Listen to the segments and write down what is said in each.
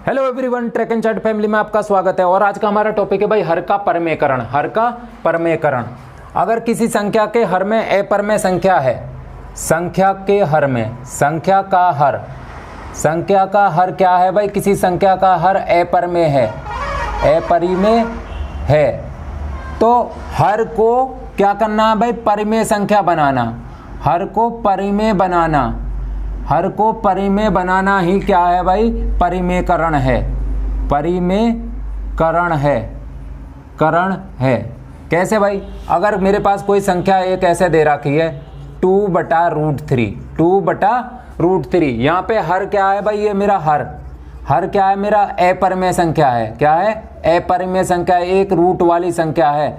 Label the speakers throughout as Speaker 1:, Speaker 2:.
Speaker 1: Hello everyone, track and chart family में आपका स्वागत है। और आज का हमारा टॉपिक है भाई हर का परमेकरण। हर का परमेकरण, अगर किसी संख्या के हर में अपरमेय संख्या है, संख्या के हर में, संख्या का हर क्या है भाई? किसी संख्या का हर अपरमेय है, अपरिमेय है, तो हर को क्या करना है भाई? परिमेय संख्या बनाना। हर को परिमेय बनाना, हर को परिमेय बनाना ही क्या है भाई? परिमेयकरण है। परिमेयकरण है, करण है। कैसे भाई? अगर मेरे पास कोई संख्या एक ऐसे दे रखी है 2/√3, 2/√3, यहाँ पे हर क्या है भाई? ये मेरा हर क्या है? मेरा अपरिमेय संख्या है। क्या है? अपरिमेय संख्या, एक रूट वाली संख्या है,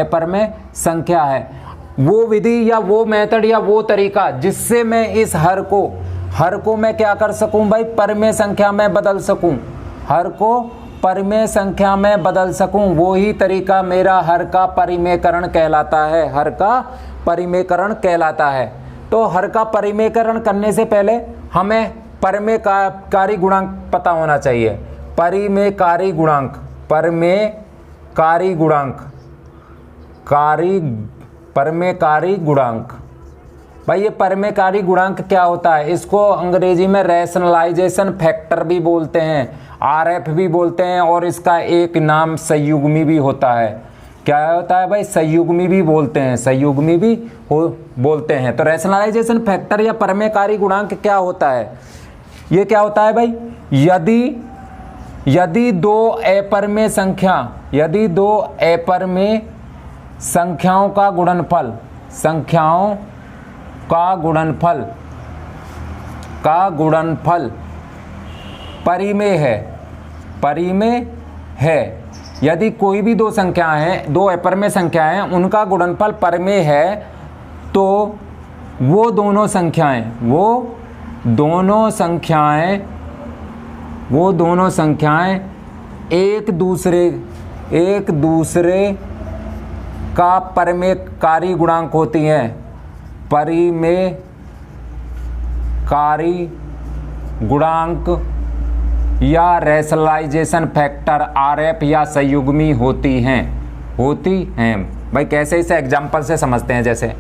Speaker 1: अपरिमेय संख्या है। वो विधि या वो मेथड या वो तरीका जिससे मैं इस हर को मैं क्या कर सकूं भाई? परिमेय संख्या में बदल सकूं। हर को परिमेय संख्या में बदल सकूं, वो ही तरीका मेरा हर का परिमेयकरण कहलाता है। हर का परिमेयकरण कहलाता है। तो हर का परिमेयकरण करने से पहले हमें परिमेयकारी गुणांक पता होना चाहिए। परिमेयकारी गुणांक, परिमेयकारी गुणांक भाई, ये परिमेयकारी गुणांक क्या होता है? इसको अंग्रेजी में रैशनलाइजेशन फैक्टर भी बोलते हैं, आरएफ भी बोलते हैं, और इसका एक नाम संयुग्मी भी होता है। क्या होता है भाई? संयुग्मी भी बोलते हैं, संयुग्मी भी बोलते हैं। तो रैशनलाइजेशन फैक्टर या परिमेयकारी गुणांक क्या होता है? ये क्या होता है भाई? यदि दो अपरिमेय संख्याओं का गुणनफल परिमेय है, यदि कोई भी दो संख्याएं हैं, दो अपरिमेय संख्याएं हैं, उनका गुणनफल परिमेय है, तो वो दोनों संख्याएं एक दूसरे का परिमेयकारी गुणांक होती हैं। परिमेयकारी गुणांक या रैशनलाइजेशन फैक्टर आरएफ या संयुग्मी होती हैं भाई। कैसे? इसे एग्जांपल से समझते हैं। जैसे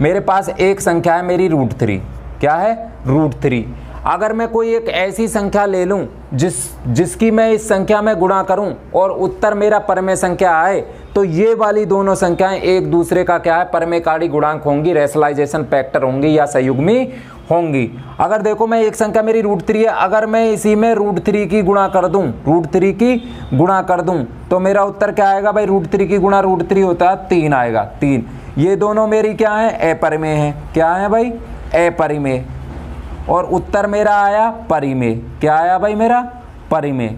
Speaker 1: मेरे पास एक संख्या है मेरी √3, क्या है? √3। अगर मैं कोई एक ऐसी संख्या ले लूं जिसकी मैं इस संख्या में गुणा करूं और उत्तर मेरा परिमेय संख्या आए, तो ये वाली दोनों संख्याएं एक दूसरे का क्या है? परिमेयकारी गुणांक होंगी, रैशनलाइजेशन फैक्टर होंगी या संयुग्मी होंगी। अगर देखो, मैं एक संख्या मेरी √3 है, अगर मैं इसी में √3 की गुणा कर दूं, तो मेरा उत्तर क्या आएगा भाई? √3 की गुणा √3 होता है 3 आएगा, 3। ये दोनों मेरी क्या है? अपरिमेय है। क्या है भाई? अपरिमेय। और उत्तर मेरा आया परिमेय। क्या आया भाई? मेरा परिमेय।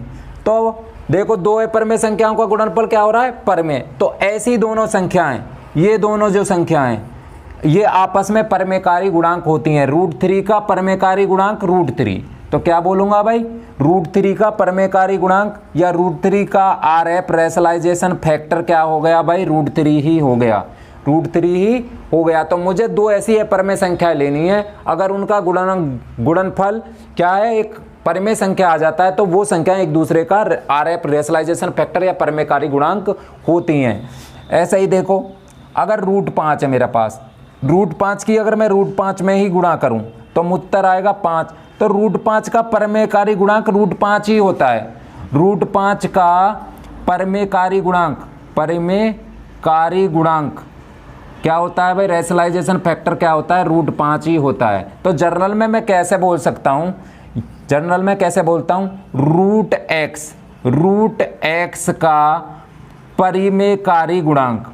Speaker 1: तो देखो, दो अपरिमेय संख्याओं का गुणनफल क्या हो रहा है? परिमेय। तो ऐसी दोनों संख्याएं, ये दोनों जो संख्याएं, ये आपस में परिमेयकारी गुणांक होती हैं। √3 का परिमेयकारी गुणांक √3, तो क्या बोलूंगा भाई? √3 का परिमेयकारी गुणांक या √3 का आरएफ रैशनलाइजेशन फैक्टर क्या हो गया भाई? √3 ही हो गया, √3 ही हो गया। तो मुझे दो ऐसी अपरिमेय संख्याएं लेनी है, अगर उनका गुणनफल क्या है? एक परिमेय संख्या आ जाता है, तो वो संख्याएं एक दूसरे का आरएफ रैशनलाइजेशन फैक्टर या परिमेयकारी गुणांक होती हैं। ऐसे ही देखो, अगर √5 है मेरे पास, √5 की अगर मैं √5 में ही गुणा करूं तो उत्तर आएगा 5। तो √5 का परिमेयकारी गुणांक √5 ही होता है। √5 का परिमेयकारी गुणांक क्या होता है भाई? रैशनलाइजेशन फैक्टर क्या होता है? √5 ही होता है। तो जर्नल में मैं कैसे बोल सकता हूं? जर्नल में कैसे बोलता हूं? √x का परिमेयकारी गुणांक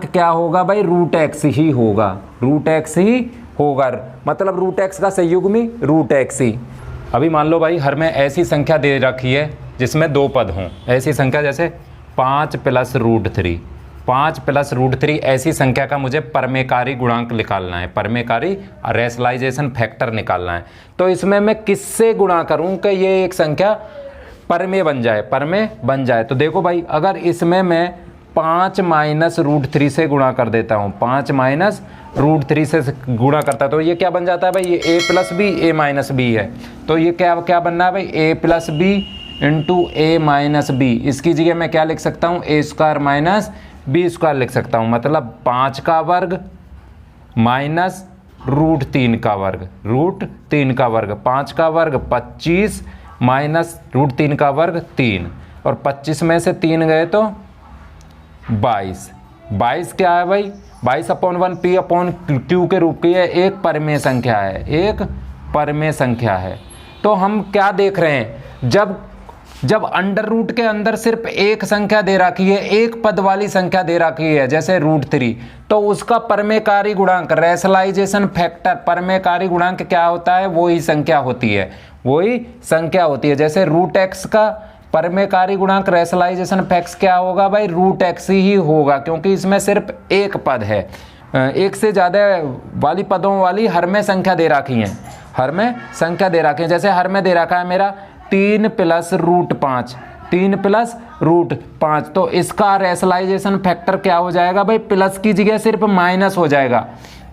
Speaker 1: क्या होगा भाई? √x ही होगा, मतलब √x का संयुग्मी √x ही। अभी मान लो भाई, हर में ऐसी संख्या दे रखी है जिसमें दो पद हों। ऐसी संख्या जैसे 5 + √3, 5 + √3 ऐसी संख्या का मुझे परिमेयकारी गुणांक निकालना है, परिमेयकारी रैशनलाइजेशन फैक्टर निकालना है। तो इसमें मैं किससे गुणा करूं कि ये एक संख्या परिमेय बन जाए? तो देखो भाई, अगर इसमें मैं 5 माइनस रूट 3 से गुणा कर देता हूँ, 5 माइनस रूट 3 से गुणा करता है, तो ये क्या बन जाता है भाई, ये a plus B a minus B है। तो ये क्या क्या बनना है भाई, a plus B into A minus B. इसकी जगह मैं क्या लिख सकता हूँ, A square minus B square लिख सकता हूँ, मतलब 5 का वर्ग माइनस रूट 3 का वर्ग, रूट 3 का वर्ग, 5 का वर्ग 25 माइनस रूट 3 का वर्ग 3, और 25 में से 3 गए तो 22। 22 क्या है भाई, 22/1 पी अपॉन क्यू के रूप की है, एक परिमेय संख्या है, एक परिमेय संख्या है। तो हम क्या देख रहे हैं, जब अंडर रूट के अंदर सिर्फ एक संख्या दे रखी है, एक पद वाली संख्या दे रखी है, जैसे रूट 3, तो उसका परमेयकारी गुणांक, रेशनलाइजेशन फैक्टर, परमेयकारी गुणांक क्या होता है, वही संख्या होती है, वही संख्या होती है। जैसे रूट एक्स का परमेयकारी गुणांक, रेशनलाइजेशन फैक्टर क्या होगा भाई, रूट एक्स ही होगा, क्योंकि इसमें सिर्फ एक पद है, एक से ज़्यादा वाली पदों वाली हर में संख्या दे रखी है, हर में संख्या दे रखी है। जैसे हर में दे रखा है मेरा 3 प्लस रूट 5, 3 प्लस रूट 5, तो इसका रेशनलाइजेशन फैक्टर क्या हो जाएगा भाई, प्लस की जगह सिर्फ माइनस हो जाएगा,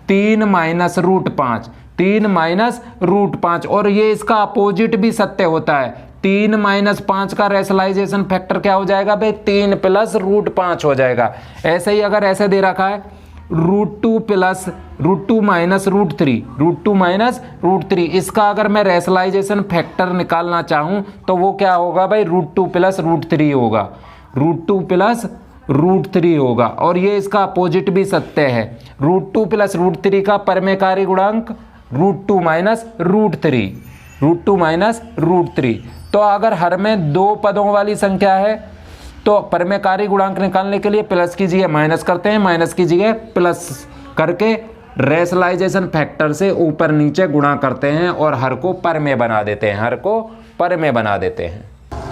Speaker 1: 3 माइनस रूट 5, 3 माइनस रूट 5। और ये इसका अपोजिट भी सत्य होता है, 3 माइनस 5 का रेशनलाइजेशन फैक्टर क्या हो जाएगा भाई, 3 प्लस रूट 5 हो जाएगा। ऐसे ही अगर ऐसे दे रखा है root 2 plus root 2 minus root 3, root 2 minus root 3, इसका अगर मैं रेशनलाइजेशन फैक्टर निकालना चाहूँ तो वो क्या होगा भाई, रूट 2 प्लस रूट 3 होगा, रूट 2 प्लस रूट 3 होगा। और ये इसका अपोजिट भी सत्य है, रूट 2 प्लस रूट 3 का परमेयकारी गुणांक root 2 minus root 3, root 2 minus root 3। तो अगर हर में 2 पदों वाली संख्या है तो परमेयकारी गुणांक निकालने के लिए प्लस की जगह माइनस करते हैं, माइनस की जगह प्लस करके रेशनलाइजेशन फैक्टर से ऊपर नीचे गुणा करते हैं और हर को परमेय बना देते हैं, हर को परमेय बना देते हैं।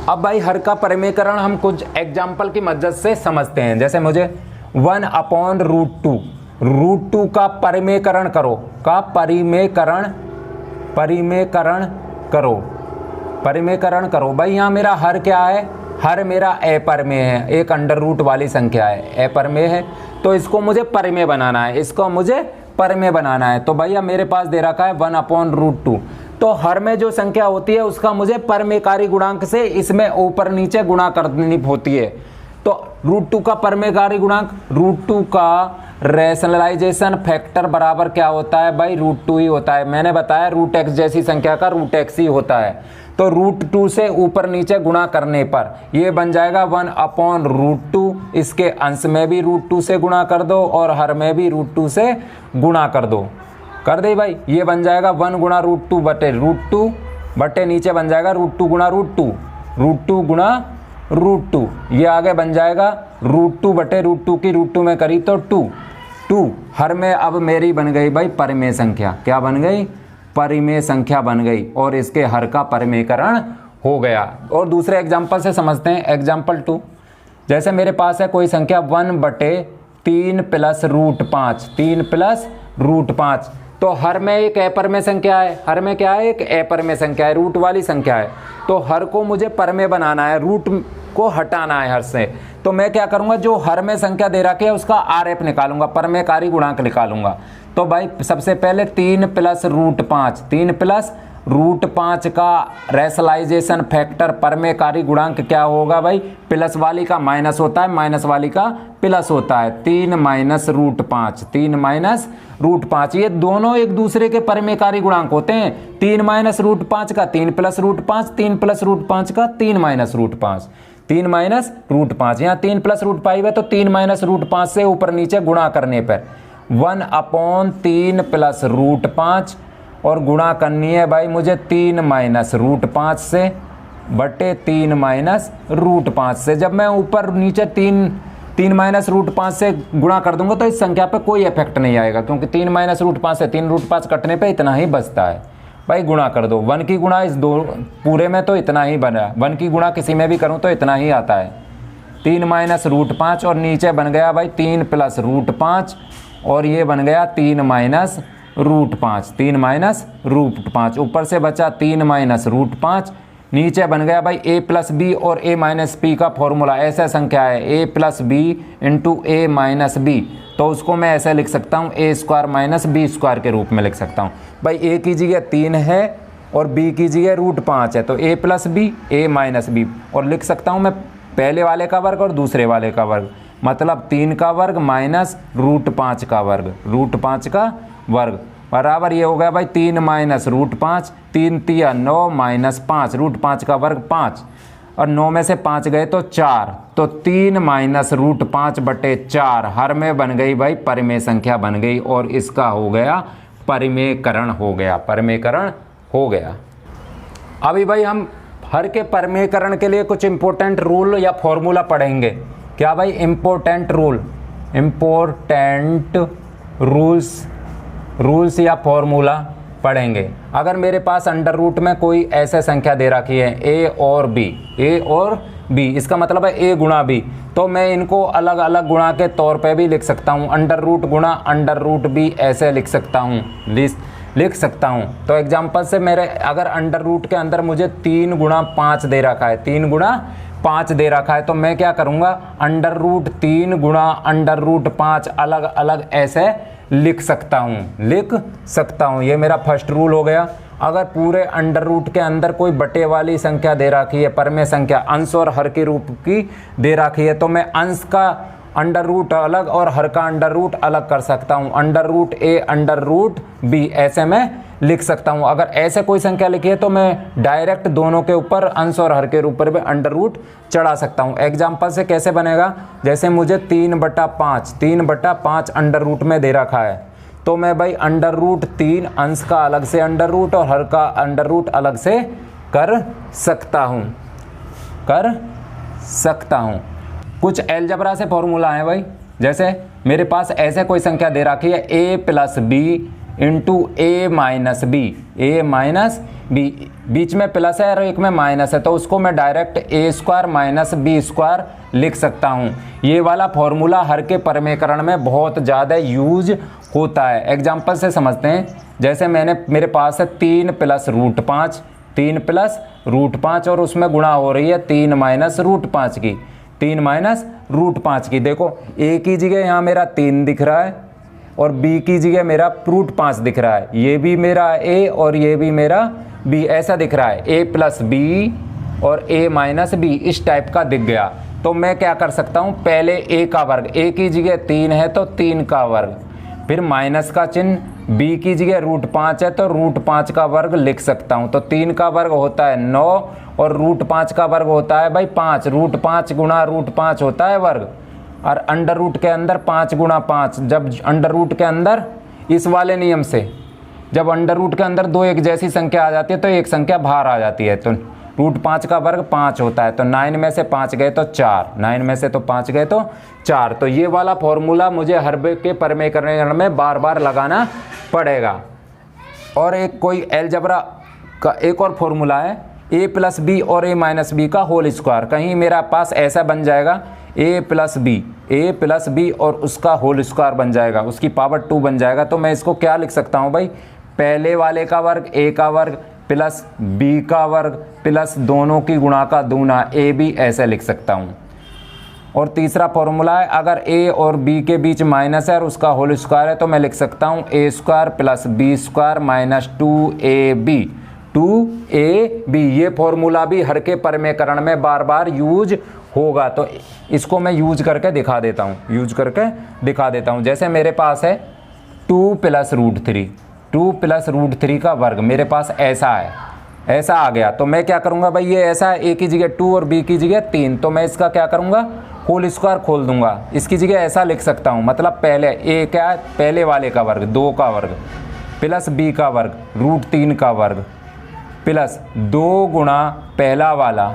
Speaker 1: अब भाई हर का परमेयकरण हम कुछ एग्जाम्पल की मदद से समझते हैं। जैसे मुझे 1/√2, रूट 2 का परमेयकरण करो, का परिमेयकरण करो भाई। यहाँ मेरा हर क्या है, हर मेरा अपरिमेय है, एक अंडर रूट वाली संख्या है, अपरिमेय है, तो इसको मुझे परिमेय बनाना है, इसको मुझे परिमेय बनाना है। तो भैया मेरे पास दे रखा है 1/√2, तो हर में जो संख्या होती है उसका मुझे परमेयकारी गुणांक से इसमें ऊपर नीचे गुणा करनी होती है। तो रूट 2 का परमेयकारी गुणांक, रूट 2 का रेशनलाइजेशन फैक्टर बराबर क्या होता है भाई, रूट 2 ही होता है। मैंने बताया रूट एक्स जैसी संख्या का रूट एक्स ही होता है। तो रूट 2 से ऊपर नीचे गुणा करने पर ये बन जाएगा 1/√2, इसके अंश में भी रूट 2 से गुणा कर दो और हर में भी रूट 2 से गुणा कर दो, कर दे भाई। ये बन जाएगा 1 गुणा रूट 2 बटे रूट 2 बटे नीचे बन जाएगा रूट 2 गुणा रूट 2, रूट 2 गुणा रूट 2। ये आगे बन जाएगा रूट 2 बटे रूट 2 की रूट 2 में करी तो 2 हर में अब मेरी बन गई भाई परिमेय संख्या। क्या बन गई, परिमेय संख्या बन गई और इसके हर का परमेयकरण हो गया। और दूसरे एग्जाम्पल से समझते हैं, एग्जाम्पल 2। जैसे मेरे पास है कोई संख्या 1/3 प्लस रूट 5, 3 प्लस रूट 5, तो हर में एक अपरिमेय संख्या है, हर में क्या है, एक अपरिमेय संख्या है, रूट वाली संख्या है। तो हर को मुझे परमेय बनाना है, रूट को हटाना है हर से। तो मैं क्या करूंगा, जो हर में संख्या दे रखी है उसका आरएफ निकालूंगा, परमेयकारी गुणांक निकालूंगा। तो भाई सबसे पहले 3 प्लस रूट 5, 3 प्लस रूट 5 का रेशनलाइजेशन फैक्टर परमेयकारी गुणांक क्या होगा भाई, प्लस वाली का माइनस होता है, माइनस वाली का प्लस होता है। 3 माइनस रूट 5, 3 माइनस रूट 5, ये दोनों एक दूसरे के परमेयकारी गुणांक होते हैं। 3 माइनस रूट 5 का 3 प्लस रूट 5, 3 प्लस रूट 5 का 3 माइनस रूट 5, 3 माइनस रूट 5। यहाँ 3 प्लस रूट 5 है तो 3 माइनस रूट 5 से ऊपर नीचे गुणा करने पर 1/3 प्लस रूट 5 और गुणा करनी है भाई मुझे 3 माइनस रूट 5 से बटे 3 माइनस रूट 5 से। जब मैं ऊपर नीचे 3 माइनस रूट 5 से गुणा कर दूंगा तो इस संख्या पे कोई इफेक्ट नहीं आएगा, क्योंकि 3 माइनस रूट 5 से 3 रूट 5 कटने पे इतना ही बचता है। भाई गुणा कर दो, 1 की गुणा इस दो पूरे में तो इतना ही बना, 1 की गुणा किसी में भी करूँ तो इतना ही आता है, 3 माइनस रूट 5 और नीचे बन गया भाई 3 प्लस रूट 5 और ये बन गया 3 माइनस रूट 5, 3 माइनस रूट 5। ऊपर से बचा 3 माइनस रूट 5, नीचे बन गया भाई a प्लस बी और a माइनस बी का फॉर्मूला। ऐसा संख्या है a plus B into a minus B, तो उसको मैं ऐसे लिख सकता हूँ a square minus B square के रूप में लिख सकता हूँ। भाई a की जगह 3 है और b की जगह √5 है, तो a plus B a minus B, और लिख सकता हूँ मैं पहले वाले का वर्ग और दूसरे वाले का वर्ग, मतलब 3 का वर्ग माइनस √5 का वर्ग, √5 का वर्ग बराबर ये हो गया भाई 3 माइनस √5, 3 तिया 9 माइनस 5, √5 का वर्ग 5, और 9 में से 5 गए तो 4, तो 3 माइनस √5 बटे 4 हर में बन गई भाई परिमेय संख्या बन गई, और इसका हो गया परिमेयकरण हो गया, परिमेयकरण हो गया। अभी भाई हम हर के परिमेयकरण के लिए कुछ इंपॉर्टेंट रूल या फॉर्मूला पढ़ेंगे। क्या भाई? इंपॉर्टेंट रूल, इंपॉर्टेंट रूल्स या फॉर्मूला पढ़ेंगे। अगर मेरे पास अंडर रूट में कोई ऐसे संख्या दे रखी है a और b, इसका मतलब है a गुणा b, तो मैं इनको अलग अलग गुणा के तौर पे भी लिख सकता हूँ। अंडर रूट गुणा अंडर रूट b ऐसे लिख सकता हूँ, लिख सकता हूँ। तो एग्जाम्पल से मेरे अगर अंडर रूट के अंदर मुझे 3 गुणा 5 दे रखा है, 3 गुणा 5 दे रखा है, तो मैं क्या करूँगा, अंडर रूट 3 गुणा अंडर रूट 5 अलग अलग ऐसे लिख सकता हूँ, ये मेरा फर्स्ट रूल हो गया। अगर पूरे अंडर रूट के अंदर कोई बटे वाली संख्या दे रखी है, परिमेय संख्या अंश और हर के रूप की दे रखी है, तो मैं अंश का अंडर रूट अलग और हर का अंडर रूट अलग कर सकता हूँ, under root a under root b ऐसे मैं लिख सकता हूँ। अगर ऐसे कोई संख्या लिखी है तो मैं डायरेक्ट दोनों के ऊपर अंश और हर के ऊपर भी अंडर रूट चढ़ा सकता हूँ। एग्जाम्पल से कैसे बनेगा, जैसे मुझे 3/5 अंडर रूट में दे रखा है, तो मैं भाई अंडर रूट 3 अंश का अलग से अंडर रूट और हर का अंडर रूट अलग से कर सकता हूँ। कुछ अलजेब्रा से फॉर्मूला है भाई, जैसे मेरे पास ऐसे कोई संख्या दे रखी है a plus B into a minus B, बीच में प्लस है और एक में माइनस है, तो उसको मैं direct a square minus B square लिख सकता हूँ। ये वाला फॉर्मूला हर के परिमेयकरण में बहुत ज़्यादा यूज होता है। एग्जाम्पल से समझते हैं, जैसे मेरे पास है 3 प्लस √5 और उसमें गुणा हो रही है 3 माइनस √5 की। देखो a की जगह यहाँ मेरा 3 दिख रहा है और b की जगह मेरा √5 दिख रहा है, ये भी मेरा a और ये भी मेरा b ऐसा दिख रहा है, a प्लस b और a माइनस b इस टाइप का दिख गया। तो मैं क्या कर सकता हूँ, पहले a का वर्ग, a की जगह 3 है तो 3 का वर्ग, फिर माइनस का चिन्ह, b की जगह √5 है तो √5 का वर्ग लिख सकता हूँ। तो 3 का वर्ग होता है 9 और √5 का वर्ग होता है भाई 5, √5 गुणा √5 होता है वर्ग, और अंडर रूट के अंदर 5 गुणा 5, जब अंडर रूट के अंदर इस वाले नियम से जब अंडर रूट के अंदर 2 एक जैसी संख्या आ जाती है तो एक संख्या बाहर आ जाती है, तो √5 का वर्ग 5 होता है, तो 9 में से 5 गए तो 4, 9 में से तो 5 गए तो 4। तो ये वाला फॉर्मूला मुझे हर के परिमेयकरण में बार बार लगाना पड़ेगा। और एक कोई अलजेब्रा का एक और फॉर्मूला है a प्लस बी और a माइनस बी का होल स्क्वायर। कहीं मेरा पास ऐसा बन जाएगा a प्लस बी और उसका होल स्क्वायर बन जाएगा, उसकी पावर 2 बन जाएगा। तो मैं इसको क्या लिख सकता हूँ भाई, पहले वाले का वर्ग a का वर्ग प्लस b का वर्ग प्लस दोनों की गुणा का दूना ab ऐसे लिख सकता हूँ। और तीसरा फॉर्मूला है, अगर a और b के बीच माइनस है और उसका होल स्क्वायर है तो मैं लिख सकता हूँ a square plus b square minus 2ab। ये फॉर्मूला भी हर के परिमेयकरण में बार बार यूज होगा, तो इसको मैं यूज करके दिखा देता हूँ। जैसे मेरे पास है 2 प्लस √3 का वर्ग मेरे पास ऐसा है, ऐसा आ गया। तो मैं क्या करूँगा भाई, ये ऐसा है, a की जगह 2 और b की जगह 3, तो मैं इसका क्या करूँगा, होल स्क्वायर खोल दूंगा, इसकी जगह ऐसा लिख सकता हूँ। मतलब पहले a क्या है, पहले वाले का वर्ग 2 का वर्ग प्लस b का वर्ग √3 का वर्ग प्लस 2 गुणा पहला वाला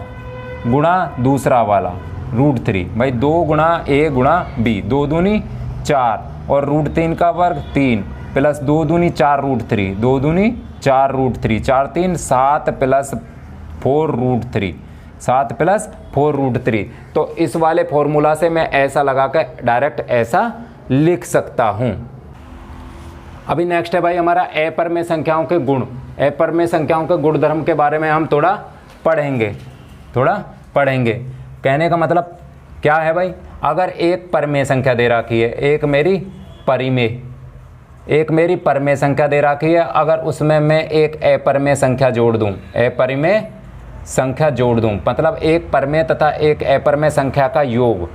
Speaker 1: गुणा दूसरा वाला √3, भाई 2 गुणा a गुणा b, 2 दूनी 4 और √3 का वर्ग 3 प्लस 2 दूनी 4 √3, 2 दूनी 4 √3, 4 3 7 प्लस 4 √3। तो इस वाले फॉर्मूला से मैं ऐसा लगा कर डायरेक्ट ऐसा लिख सकता हूँ। अभी नेक्स्ट है भाई हमारा अपरिमेय संख्याओं के गुण। अपरिमेय संख्याओं के गुणधर्म के बारे में हम थोड़ा पढ़ेंगे, थोड़ा पढ़ेंगे। कहने का मतलब क्या है भाई, अगर एक परिमेय संख्या दे रखी है, एक मेरी परिमेय संख्या दे रखी है, अगर उसमें मैं एक अपरिमेय संख्या जोड़ दूं, अपरिमेय संख्या जोड़ दूं, मतलब एक परिमेय तथा एक अपरिमेय संख्या का योग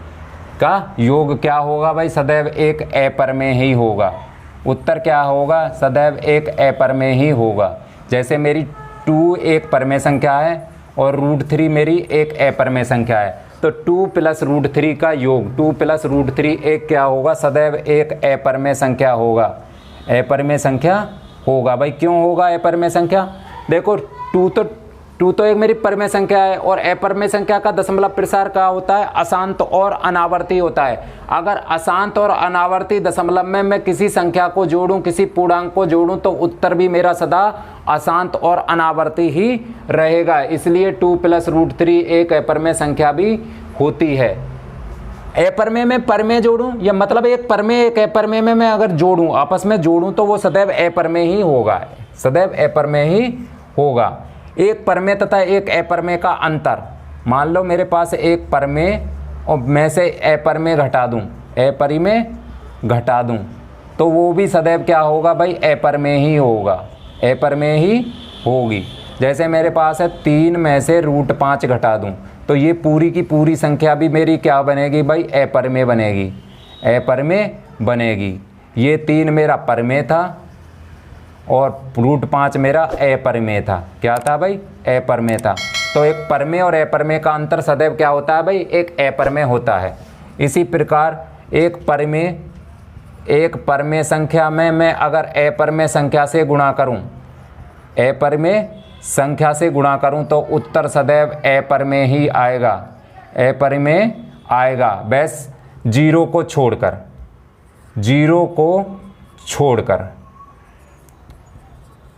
Speaker 1: क्या होगा भाई, सदैव एक अपरिमेय ही होगा। उत्तर क्या होगा, सदैव एक अपरिमेय ही होगा। जैसे मेरी 2 एक परिमेय संख्या है और √3 मेरी एक अपरिमेय संख्या है, तो 2 + √3 का योग 2 + √3 एक क्या होगा, सदैव एक अपरिमेय संख्या होगा। अपरिमेय संख्या होगा भाई। क्यों होगा अपरिमेय संख्या, देखो 2 तो एक मेरी परिमेय संख्या है और अपरिमेय संख्या का दशमलव प्रसार क्या होता है, अशांत और अनावर्ती होता है। अगर अशांत और अनावर्ती दशमलव में मैं किसी संख्या को जोड़ूं, किसी पूर्णांक को जोड़ूं, तो उत्तर भी मेरा सदा अशांत और अनावर्ती ही रहेगा। इसलिए 2 + √3 एक अपरिमेय संख्या भी होती है। अपरिमेय में परिमेय जोड़ूं, या मतलब एक परिमेय एक अपरिमेय में मैं अगर जोड़ूं, आपस में जोड़ूं, तो वो सदैव अपरिमेय ही होगा, सदैव अपरिमेय ही होगा। एक परिमेय तथा एक अपरिमेय का अंतर, मान लो मेरे पास एक परिमेय और मैं से अपरिमेय घटा दूं, तो वो भी सदैव क्या होगा भाई, अपरिमेय ही होगा, अपरिमेय ही होगी। जैसे मेरे पास है 3 में से √5 घटा दूं, तो ये पूरी की पूरी संख्या भी मेरी क्या बनेगी भाई, अपरिमेय बनेगी। ये 3 मेरा परिमेय था और √5 मेरा अपरिमेय था। क्या था भाई, अपरिमेय था। तो एक परिमेय और अपरिमेय का अंतर सदैव क्या होता है भाई, एक अपरिमेय होता है। इसी प्रकार एक परिमेय संख्या में मैं अगर अपरिमेय संख्या से गुणा करूं, तो उत्तर सदैव अपरिमेय ही आएगा, बस 0 को छोड़कर।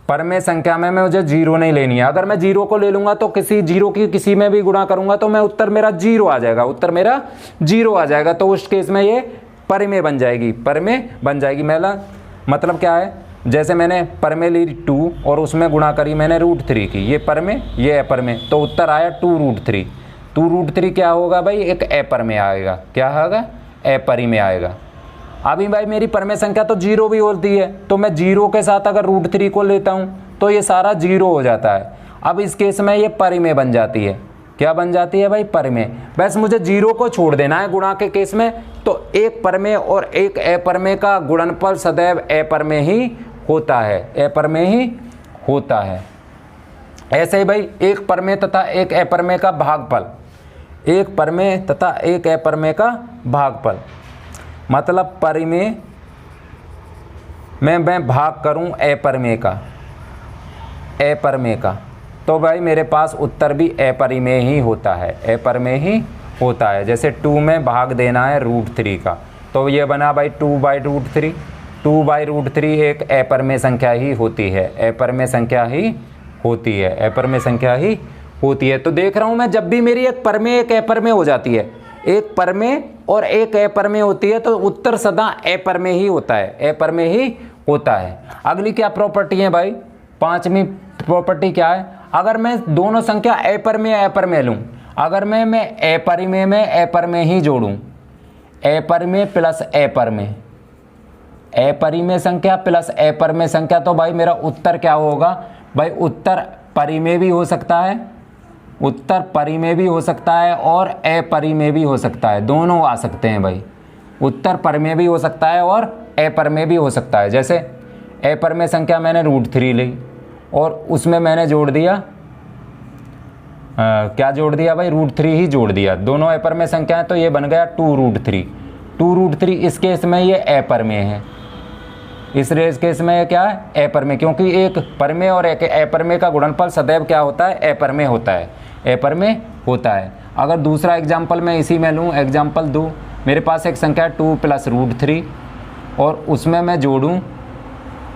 Speaker 1: परिमेय संख्या में मुझे 0 नहीं लेनी है। अगर मैं 0 को ले लूँगा तो किसी 0 की किसी में भी गुणा करूँगा तो मैं उत्तर मेरा 0 आ जाएगा, तो उस केस में ये परिमेय बन जाएगी। मेरा मतलब क्या है, जैसे मैंने परिमेय ली 2 और उसमें गुणा करी मैंने √3 की, ये परिमेय ये अपरिमेय, तो उत्तर आया 2√3। 2√3 क्या होगा भाई, एक अपरिमेय आएगा। क्या होगा, अपरिमेय आएगा। अभी भाई मेरी परिमेय संख्या तो 0 भी होती है, तो मैं 0 के साथ अगर √3 को लेता हूँ तो ये सारा 0 हो जाता है। अब इस केस में ये परिमेय बन जाती है। क्या बन जाती है भाई, परिमेय। बस मुझे 0 को छोड़ देना है गुणा के केस में, तो एक परिमेय और एक अपरिमेय का गुणनफल सदैव अपरिमेय ही होता है। ऐसे ही भाई एक परिमेय तथा एक अपरिमेय का भागफल, मतलब परिमेय में मैं भाग करूं अपरिमेय का, तो भाई मेरे पास उत्तर भी अपरिमेय ही होता है। जैसे 2 में भाग देना है √3 का, तो ये बना भाई 2/√3। 2/√3 एक अपरिमेय संख्या ही होती है। तो देख रहा हूँ मैं, जब भी मेरी एक परिमेय एक अपरिमेय हो जाती है, एक परिमेय और एक अपरिमेय होती है, तो उत्तर सदा अपरिमेय ही होता है। अगली क्या प्रॉपर्टी है भाई, 5वीं प्रॉपर्टी क्या है, अगर मैं दोनों संख्या अपरिमेय लूँ, अगर मैं अपरिमेय में अपरिमेय ही जोड़ूँ, अपरिमेय प्लस अपरिमेय संख्या प्लस अपरिमेय संख्या, तो भाई मेरा उत्तर क्या होगा भाई, उत्तर परिमेय भी हो सकता है और अपरिमेय भी हो सकता है, दोनों आ सकते हैं भाई। उत्तर परिमेय भी हो सकता है और अपरिमेय भी हो सकता है। जैसे अपरिमेय संख्या मैंने √3 ली और उसमें मैंने जोड़ दिया क्या जोड़ दिया भाई, √3 ही जोड़ दिया। दोनों अपरिमेय संख्या है, तो ये बन गया 2√3। 2√3 इस केस में ये अपरिमेय है, इस केस में ये क्या है, अपरिमेय, क्योंकि एक परिमेय और एक अपरिमेय का गुणनफल सदैव क्या होता है, अपरिमेय होता है। अगर दूसरा एग्जाम्पल मैं इसी में लूँ, एग्जाम्पल 2, मेरे पास एक संख्या 2 + √3 और उसमें मैं जोड़ूँ,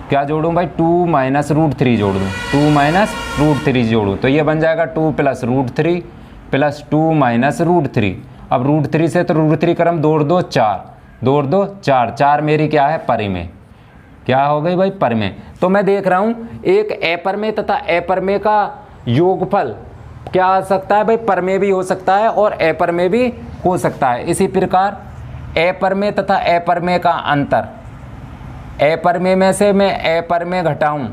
Speaker 1: क्या जोड़ूँ भाई, 2 - √3 जोड़ दूँ, 2 - √3 जोड़ूँ, तो ये बन जाएगा 2 + √3 + 2 - √3। अब √3 से तो √3 क्रम 2 2 4, 4 मेरी क्या है, परिमेय। क्या हो गई भाई, परिमेय। तो मैं देख रहा हूँ एक अपरिमेय तथा अपरिमेय का योगफल क्या आ सकता है भाई, परमेय भी हो सकता है और अपरमेय भी हो सकता है। इसी प्रकार अपरमेय तथा अपरमेय का अंतर, अपरमेय में से मैं अपरमेय घटाऊं,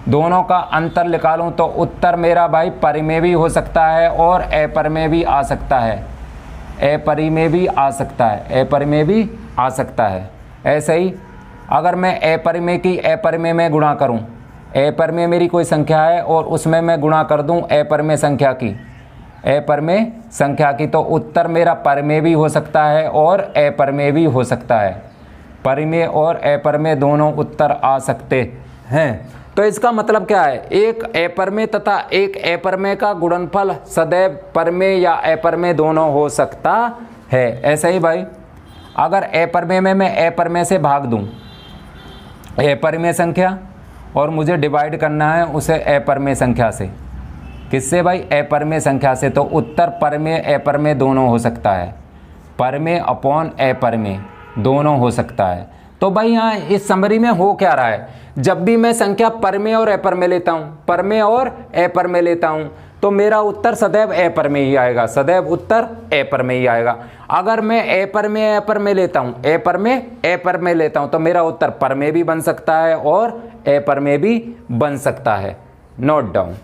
Speaker 1: दोनों का अंतर निकालूं तो उत्तर मेरा भाई परिमेय भी हो सकता है और अपरमेय भी आ सकता है, अपरिमेय भी आ सकता है, अपरिमेय भी आ सकता है। ऐसे ही अगर मैं अपरिमेय की अपरिमेय में गुणा करूं, अपरिमेय मेरी कोई संख्या है और उसमें मैं गुणा कर दूं अपरिमेय संख्या की, अपरिमेय संख्या की, तो उत्तर मेरा परिमेय भी हो सकता है और अपरिमेय भी हो सकता है। परिमेय और अपरिमेय दोनों उत्तर आ सकते हैं। तो इसका मतलब क्या है, एक अपरिमेय तथा एक अपरिमेय का गुणनफल सदैव परिमेय या अपरिमेय दोनों हो सकता है। ऐसे ही भाई अगर अपरिमेय में मैं अपरिमेय से भाग दूं अपरिमेय संख्या और मुझे डिवाइड करना है उसे अपरिमेय संख्या से, किससे भाई, अपरिमेय संख्या से, तो उत्तर परिमेय अपरिमेय दोनों हो सकता है, परिमेय अपॉन अपरिमेय दोनों हो सकता है। तो भाई यहाँ इस समरी में हो क्या रहा है, जब भी मैं संख्या परिमेय और अपरिमेय लेता हूँ, परिमेय और अपरिमेय लेता हूँ, तो मेरा उत्तर सदैव अपरिमेय ही आएगा, सदैव उत्तर अपरिमेय ही आएगा। अगर मैं अपरिमेय अपरिमेय लेता हूँ, अपरिमेय अपरिमेय लेता हूँ, तो मेरा उत्तर परिमेय भी बन सकता है और अपरिमेय भी बन सकता है। Note down.